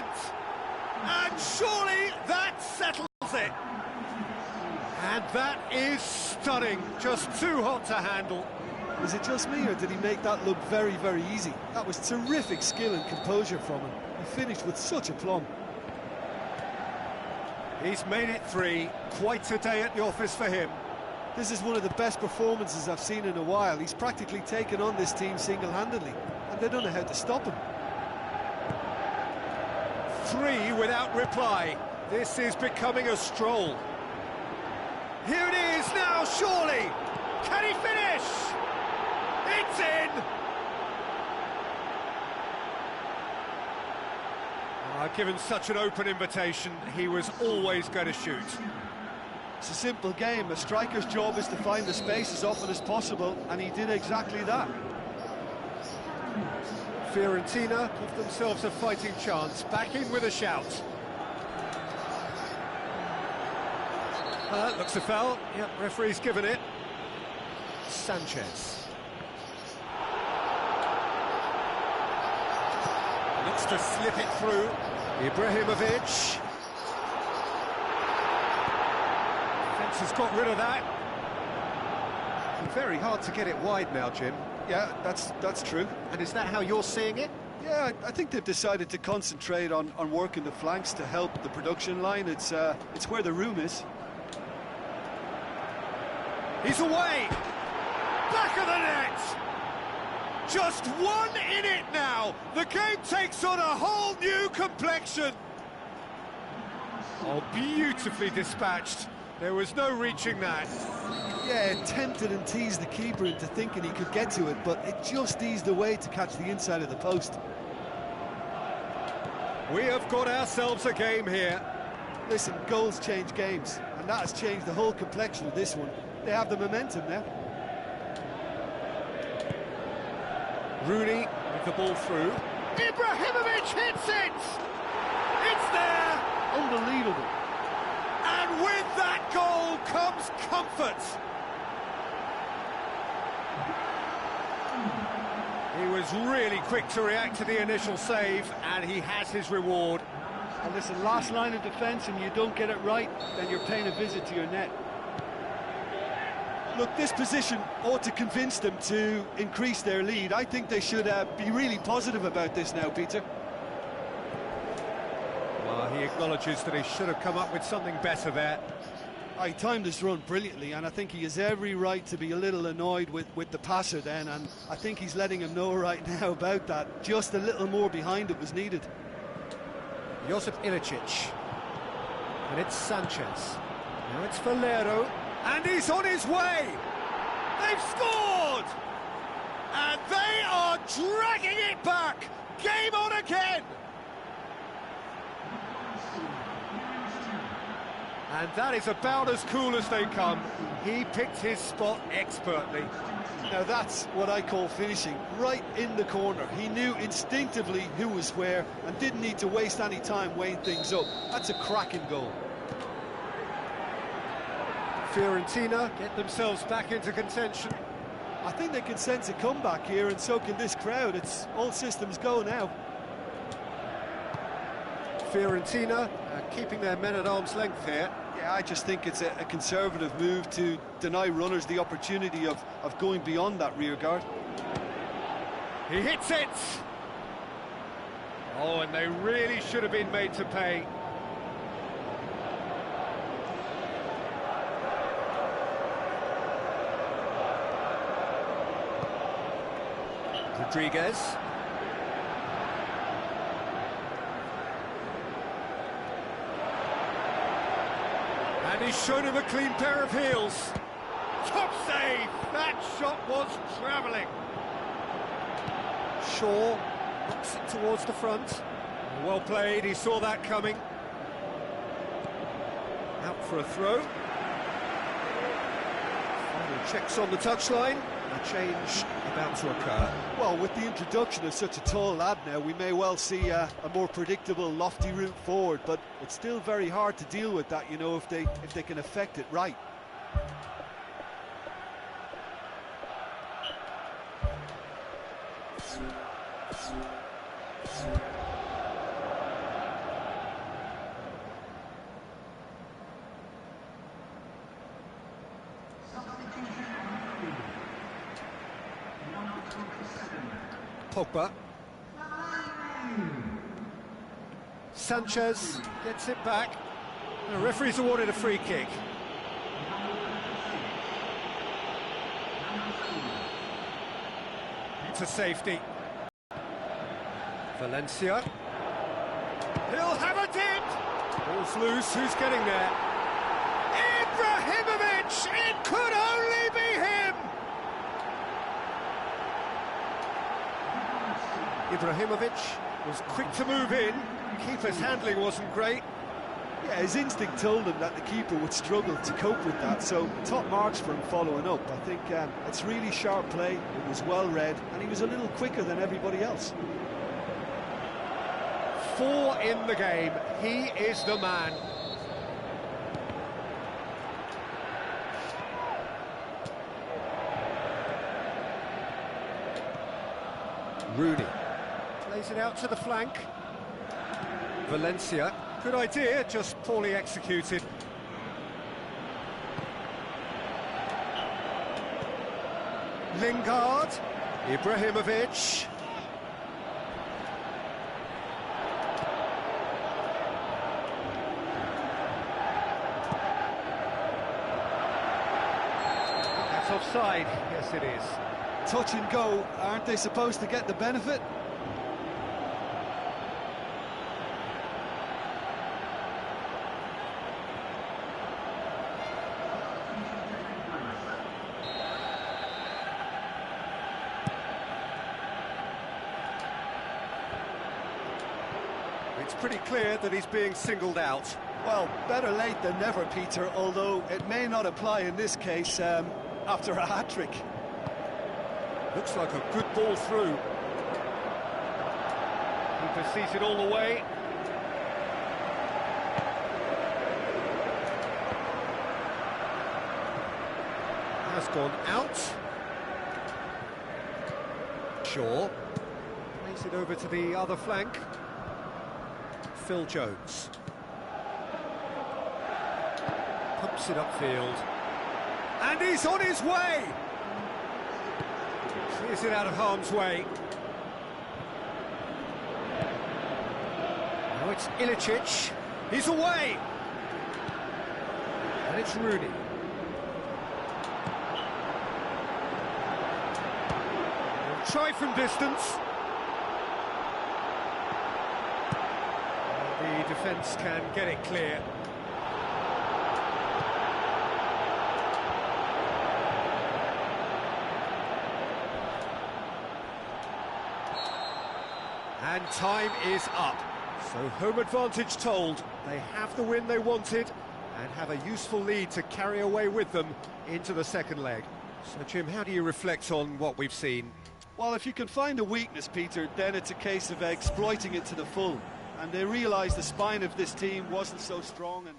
moment! And surely that settles it. And that is stunning, just too hot to handle. Is it just me, or did he make that look very, very easy? That was terrific skill and composure from him. He finished with such aplomb. He's made it 3, quite a day at the office for him. This is one of the best performances I've seen in a while. He's practically taken on this team single-handedly, and they don't know how to stop him. 3 without reply. This is becoming a stroll. Here it is now, surely! Can he finish? It's in! Given such an open invitation, he was always going to shoot. It's a simple game. A striker's job is to find the space as often as possible, and he did exactly that. Fiorentina give themselves a fighting chance, back in with a shout. Looks a foul. Yep, referee's given it. Sanchez. Looks to slip it through. Ibrahimovic. Defence has got rid of that. Very hard to get it wide now, Jim. Yeah, that's true. And is that how you're seeing it? Yeah, I think they've decided to concentrate on working the flanks to help the production line. It's where the room is. He's away! Back of the net! Just 1 in it now! The game takes on a whole new complexion! Oh, beautifully dispatched. There was no reaching that. Yeah, it tempted and teased the keeper into thinking he could get to it, but it just eased away to catch the inside of the post. We have got ourselves a game here. Listen, goals change games, and that has changed the whole complexion of this one. They have the momentum now. Rooney with the ball through. Ibrahimovic hits it! It's there! Unbelievable. And with that goal comes comfort. He was really quick to react to the initial save, and he has his reward. And listen, last line of defence, and you don't get it right, then you're paying a visit to your net. Look, this position ought to convince them to increase their lead. I think they should be really positive about this now, Peter. Well, he acknowledges that he should have come up with something better there. He timed this run brilliantly, and I think he has every right to be a little annoyed with the passer then, and I think he's letting him know right now about that. Just a little more behind it was needed. Josip Ilicic. And it's Sanchez. Now it's Valero. And he's on his way! They've scored! And they are dragging it back! Game on again! And that is about as cool as they come. He picked his spot expertly. Now that's what I call finishing, right in the corner. He knew instinctively who was where and didn't need to waste any time weighing things up. That's a cracking goal. Fiorentina get themselves back into contention. I think they can sense a comeback here, and so can this crowd. It's all systems go now. Fiorentina keeping their men at arm's length here. Yeah, I just think it's a conservative move to deny runners the opportunity of going beyond that rear guard. He hits it! Oh, and they really should have been made to pay. Rodriguez. And he's shown him a clean pair of heels. Top save! That shot was travelling. Shaw knocks it towards the front. Well played, he saw that coming. Out for a throw. Final checks on the touchline. A change about to occur. Well, with the introduction of such a tall lad now, we may well see a more predictable, lofty route forward, but it's still very hard to deal with that, you know, if they can affect it right. Pogba. Sanchez gets it back. The referee's awarded a free kick. To safety. Valencia. He'll have a dip! Ball's loose, who's getting there? Ibrahimovic! It could only be him! Ibrahimovic was quick to move in. Keeper's handling wasn't great. Yeah, his instinct told him that the keeper would struggle to cope with that, so top marks for him following up. I think it's really sharp play, it was well read, and he was a little quicker than everybody else. 4 in the game, he is the man. Rooney plays it out to the flank. Valencia, good idea, just poorly executed. Lingard, Ibrahimovic. That's offside, yes it is. Touch and go, aren't they supposed to get the benefit? It's pretty clear that he's being singled out. Well, better late than never, Peter, although it may not apply in this case after a hat-trick. Looks like a good ball through. Keeper sees it all the way. Has gone out. Shaw plays it over to the other flank. Phil Jones pumps it upfield, and he's on his way. Clears it out of harm's way. Now it's Ilicic. He's away, and it's Rooney. He'll try from distance. The defence can get it clear. And time is up. So home advantage told. They have the win they wanted and have a useful lead to carry away with them into the second leg. So Jim, how do you reflect on what we've seen? Well, if you can find a weakness, Peter, then it's a case of exploiting it to the full. And they realised the spine of this team wasn't so strong and